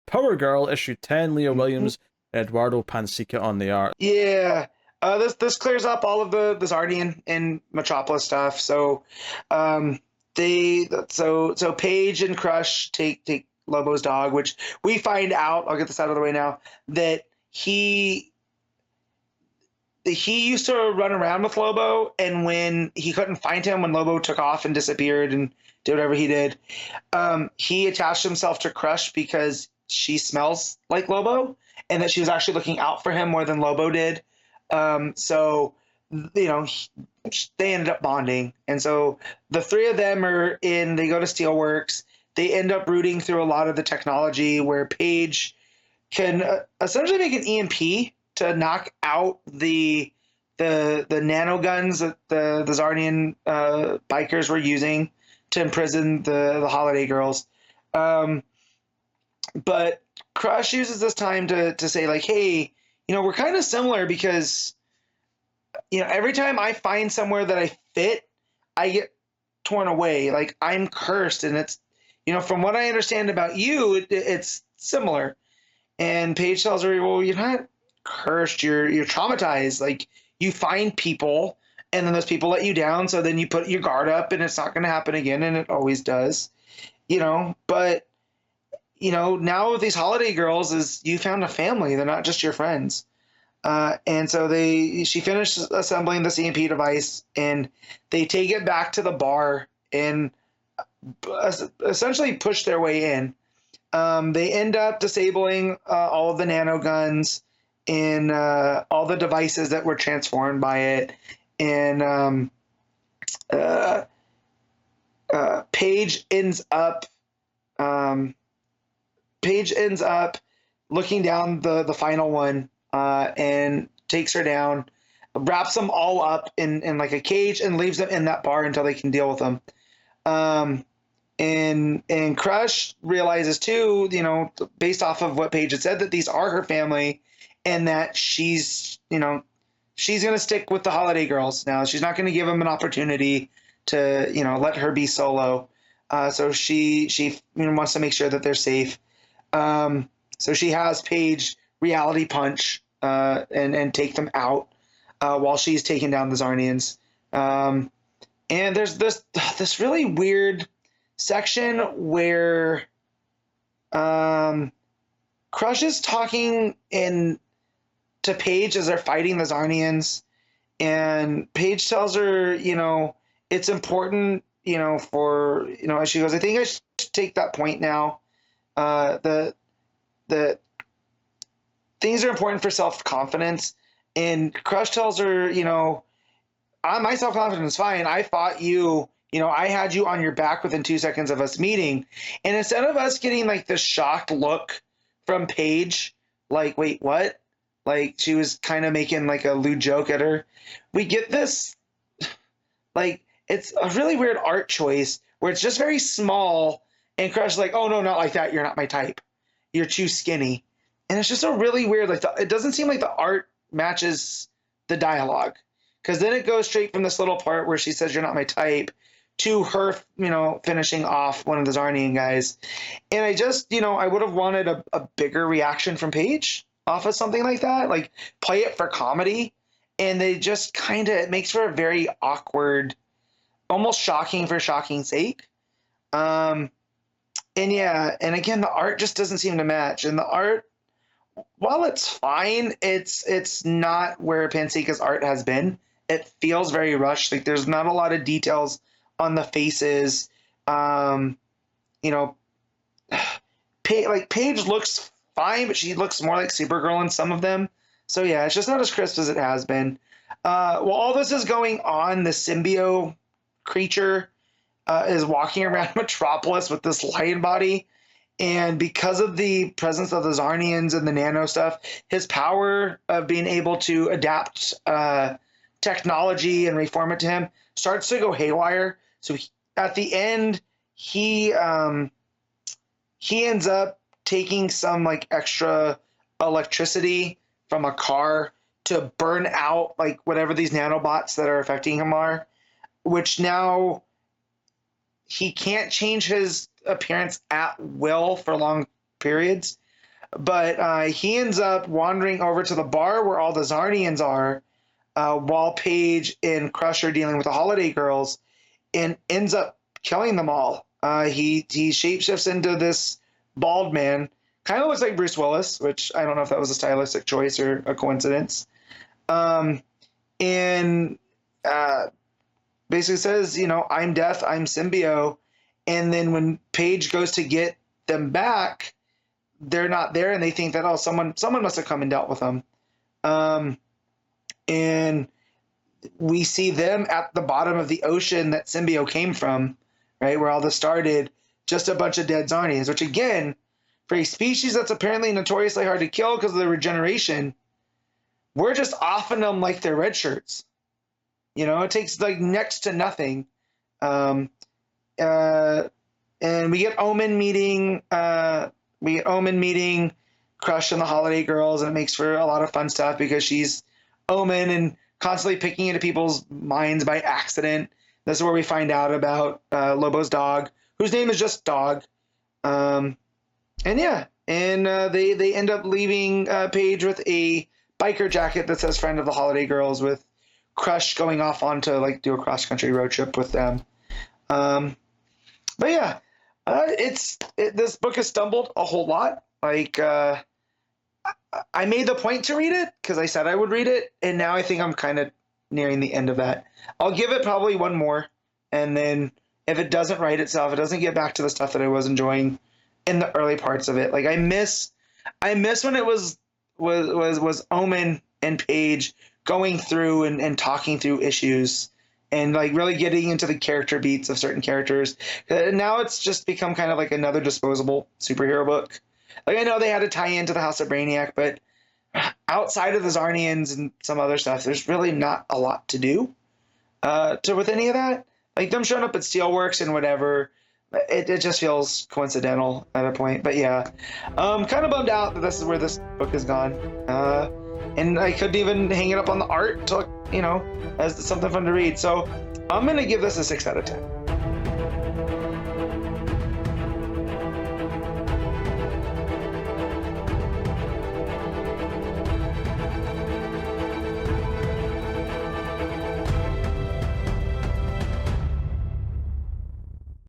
Power Girl issue 10, Leo Williams, Eduardo Pansica on the art. Yeah. This clears up all of the Zardian and Metropolis stuff. So, so Paige and Crush take Lobo's dog, which we find out. I'll get this out of the way now, that he used to run around with Lobo, and when he couldn't find him, when Lobo took off and disappeared and did whatever he did, he attached himself to Crush because she smells like Lobo, and that she was actually looking out for him more than Lobo did. So, you know, they ended up bonding, and so the three of them are in. They go to Steelworks. They end up rooting through a lot of the technology where Paige can essentially make an EMP to knock out the nano guns that the Zardian bikers were using to imprison the Holiday Girls. But Crush uses this time to say, like, hey, you know, we're kind of similar because, you know, every time I find somewhere that I fit, I get torn away. Like, I'm cursed, and it's, you know, from what I understand about you, it's similar. And Paige tells her, well, you're not cursed, you're traumatized. Like, you find people, and then those people let you down, so then you put your guard up, and it's not going to happen again, and it always does, you know. But, you know, now with these Holiday Girls, is you found a family. They're not just your friends. And so she finished assembling the CMP device, and they take it back to the bar and essentially push their way in. They end up disabling all of the nano guns and all the devices that were transformed by it. And uh, Paige ends up looking down the final one and takes her down, wraps them all up in like a cage, and leaves them in that bar until they can deal with them. And Crush realizes too, you know, based off of what Paige had said, that these are her family, and that she's, you know, she's going to stick with the Holiday Girls now. She's not going to give them an opportunity to, you know, let her be solo. So she you know, wants to make sure that they're safe. So she has Paige reality punch and take them out while she's taking down the Zarnians. And there's this really weird section where Crush is talking to Paige as they're fighting the Zarnians, and Paige tells her, you know, it's important, you know, for, you know, she goes, I think I should take that point now. The things are important for self-confidence. And Crush tells her, you know, my self-confidence is fine. I fought you. You know, I had you on your back within 2 seconds of us meeting. And instead of us getting like this shocked look from Paige, like, wait, what? Like, she was kind of making like a lewd joke at her. We get this, like, it's a really weird art choice where it's just very small, and Crush is like, oh no, not like that. You're not my type. You're too skinny. And it's just a really weird, like, it doesn't seem like the art matches the dialogue. Because then it goes straight from this little part where she says, you're not my type, to her, you know, finishing off one of the Zarnian guys. And I just, you know, I would have wanted a bigger reaction from Paige off of something like that. Like, play it for comedy. And they just kind of, it makes for a very awkward, almost shocking for shocking's sake. And yeah, and again, the art just doesn't seem to match. And the art, while it's fine, it's not where Panseca's art has been. It feels very rushed. Like, there's not a lot of details on the faces. You know, Paige looks fine, but she looks more like Supergirl in some of them. So yeah, it's just not as crisp as it has been. While all this is going on, the symbiote creature is walking around Metropolis with this lion body. And because of the presence of the Zarnians and the nano stuff, his power of being able to adapt technology and reform it to him starts to go haywire. So at the end, he ends up taking some like extra electricity from a car to burn out like whatever these nanobots that are affecting him are, which now he can't change his appearance at will for long periods. But he ends up wandering over to the bar where all the Zarnians are, while Paige and Crush are dealing with the Holiday Girls, and ends up killing them all. He shapeshifts into this bald man, kind of looks like Bruce Willis, which I don't know if that was a stylistic choice or a coincidence. And basically says, I'm Death, I'm Symbio. And then when Paige goes to get them back, they're not there, and they think that, oh, someone must have come and dealt with them. And we see them at the bottom of the ocean that Symbio came from, right, where all this started, just a bunch of dead Zarnians, which, again, for a species that's apparently notoriously hard to kill because of the regeneration, we're just offing them like they're red shirts. It takes like next to nothing. And we get Omen meeting Crush and the Holiday Girls, and it makes for a lot of fun stuff because she's Omen and constantly picking into people's minds by accident. This is where we find out about Lobo's dog, whose name is just Dog. They end up leaving Paige with a biker jacket that says "Friend of the Holiday Girls," with Crush going off on to like do a cross country road trip with them. This book has stumbled a whole lot. Like, I made the point to read it because I said I would read it, and now I think I'm kind of nearing the end of that. I'll give it probably one more, and then if it doesn't write itself, it doesn't get back to the stuff that I was enjoying in the early parts of it. Like, I miss when it was Omen and Paige going through and talking through issues and like really getting into the character beats of certain characters. Now it's just become kind of like another disposable superhero book. Like, I know they had to tie into the House of Brainiac, but outside of the Zarnians and some other stuff, there's really not a lot to do with any of that. Like, them showing up at Steelworks and whatever, it just feels coincidental at a point. But yeah, kind of bummed out that this is where this book has gone. And I couldn't even hang it up on the art to, as something fun to read. So I'm going to give this a 6 out of 10.